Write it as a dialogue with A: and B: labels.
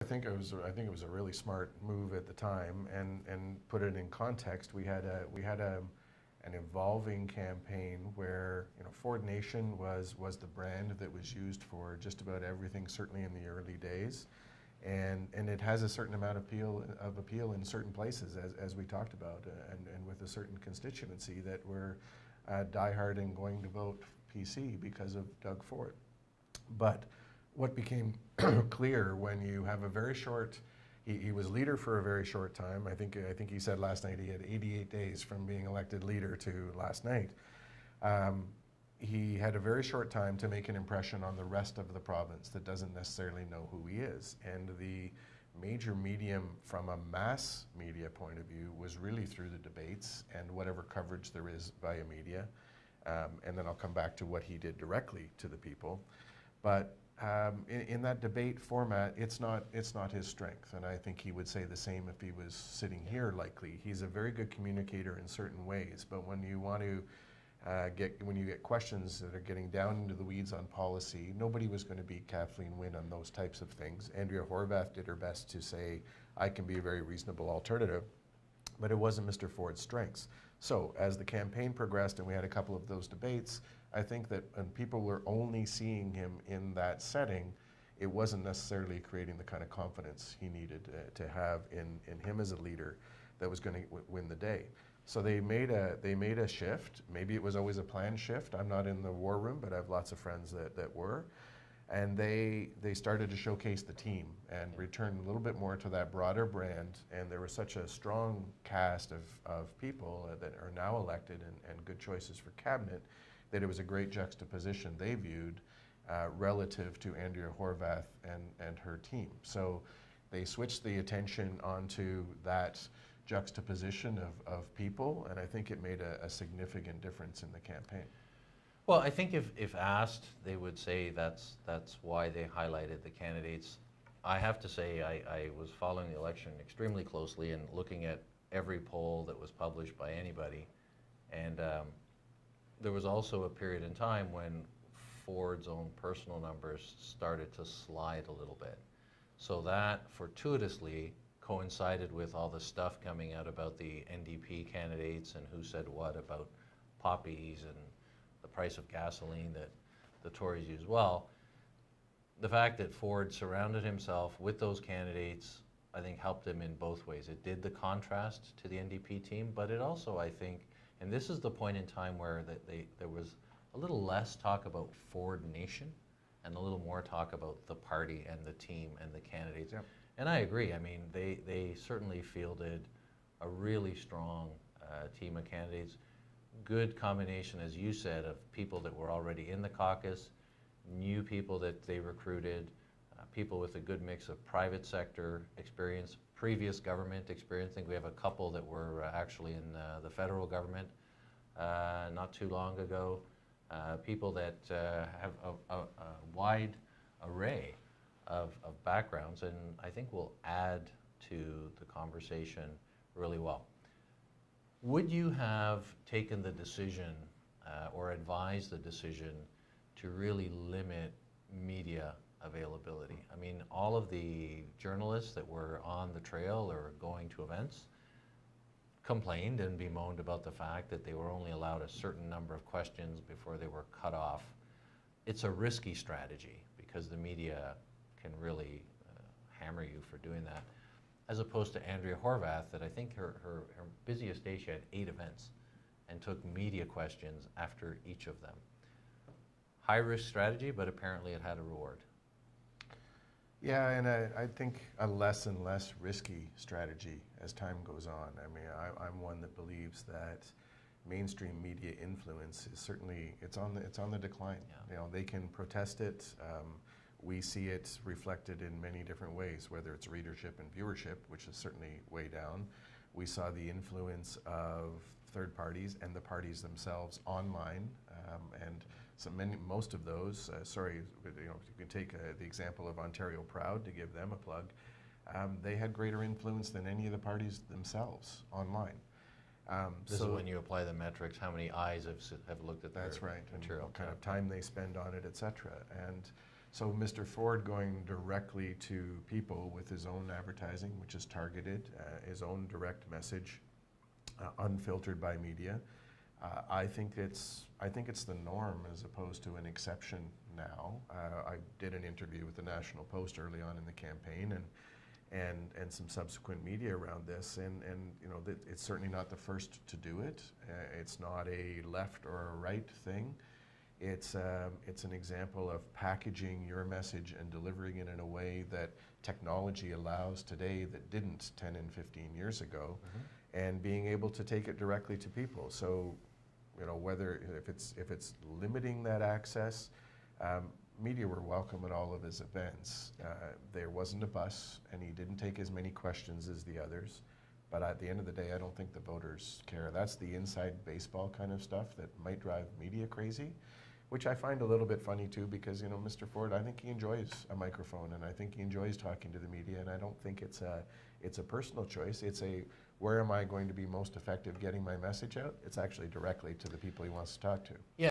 A: I think it was a really smart move at the time, and put it in context. We had an evolving campaign where, you know, Ford Nation was the brand that was used for just about everything, certainly in the early days, and it has a certain amount of appeal in certain places, as we talked about, and with a certain constituency that were diehard and going to vote PC because of Doug Ford. But what became clear when you have a very short, he was leader for a very short time. I think he said last night he had 88 days from being elected leader to last night. He had a very short time to make an impression on the rest of the province that doesn't necessarily know who he is. And the major medium from a mass media point of view was really through the debates and whatever coverage there is via media. And then I'll come back to what he did directly to the people. But in that debate format, it's not his strength, and I think he would say the same if he was sitting here. Likely, he's a very good communicator in certain ways, but when you want to when you get questions that are getting down into the weeds on policy, nobody was going to beat Kathleen Wynne on those types of things. Andrea Horwath did her best to say, I can be a very reasonable alternative, but it wasn't Mr. Ford's strengths. So as the campaign progressed and we had a couple of those debates, I think that when people were only seeing him in that setting, it wasn't necessarily creating the kind of confidence he needed to have in him as a leader that was going to win the day. So they made a shift. Maybe it was always a planned shift. I'm not in the war room, but I have lots of friends that were. And they started to showcase the team and return a little bit more to that broader brand. And there was such a strong cast of people that are now elected and good choices for cabinet that it was a great juxtaposition they viewed relative to Andrea Horwath and her team. So they switched the attention onto that juxtaposition of people, and I think it made a significant difference in the campaign.
B: Well, I think if asked, they would say that's why they highlighted the candidates. I have to say I was following the election extremely closely and looking at every poll that was published by anybody, and there was also a period in time when Ford's own personal numbers started to slide a little bit. So that fortuitously coincided with all the stuff coming out about the NDP candidates and who said what about poppies and the price of gasoline that the Tories use. Well, the fact that Ford surrounded himself with those candidates, I think, helped him in both ways. It did the contrast to the NDP team, but it also, I think, and this is the point in time where there was a little less talk about Ford Nation and a little more talk about the party and the team and the candidates. Yep. And I agree. I mean, they certainly fielded a really strong team of candidates. Good combination, as you said, of people that were already in the caucus, new people that they recruited, people with a good mix of private sector experience, previous government experience. I think we have a couple that were actually in the federal government not too long ago. People that have a wide array of backgrounds, and I think will add to the conversation really well. Would you have taken the decision or advised the decision to really limit media availability? I mean, all of the journalists that were on the trail or going to events complained and bemoaned about the fact that they were only allowed a certain number of questions before they were cut off. It's a risky strategy because the media can really hammer you for doing that, as opposed to Andrea Horwath, that I think her busiest day she had 8 events and took media questions after each of them. High risk strategy, but apparently it had a reward.
A: Yeah, and I think a less and less risky strategy as time goes on. I mean, I'm one that believes that mainstream media influence is certainly, it's on the decline. Yeah. You know, they can protest it. We see it reflected in many different ways, whether it's readership and viewership, which is certainly way down. We saw the influence of third parties and the parties themselves online, and most of those, you can take the example of Ontario Proud to give them a plug. They had greater influence than any of the parties themselves online.
B: This is when you apply the metrics, how many eyes have looked at that.
A: That's right,
B: material.
A: And what kind of time they spend on it, et cetera. And So Mr. Ford going directly to people with his own advertising, which is targeted, his own direct message, unfiltered by media. I think it's the norm as opposed to an exception now. I did an interview with the National Post early on in the campaign, and some subsequent media around this, and you know, it's certainly not the first to do it. It's not a left or a right thing. It's an example of packaging your message and delivering it in a way that technology allows today that didn't 10 and 15 years ago, and being able to take it directly to people. So, you know, whether if it's limiting that access, media were welcome at all of his events. There wasn't a bus, and he didn't take as many questions as the others. But at the end of the day, I don't think the voters care. That's the inside baseball kind of stuff that might drive media crazy, which I find a little bit funny too, because, you know, Mr. Ford, I think he enjoys a microphone, and I think he enjoys talking to the media, and I don't think it's a personal choice. It's a, where am I going to be most effective getting my message out? It's actually directly to the people he wants to talk to.
B: Yeah.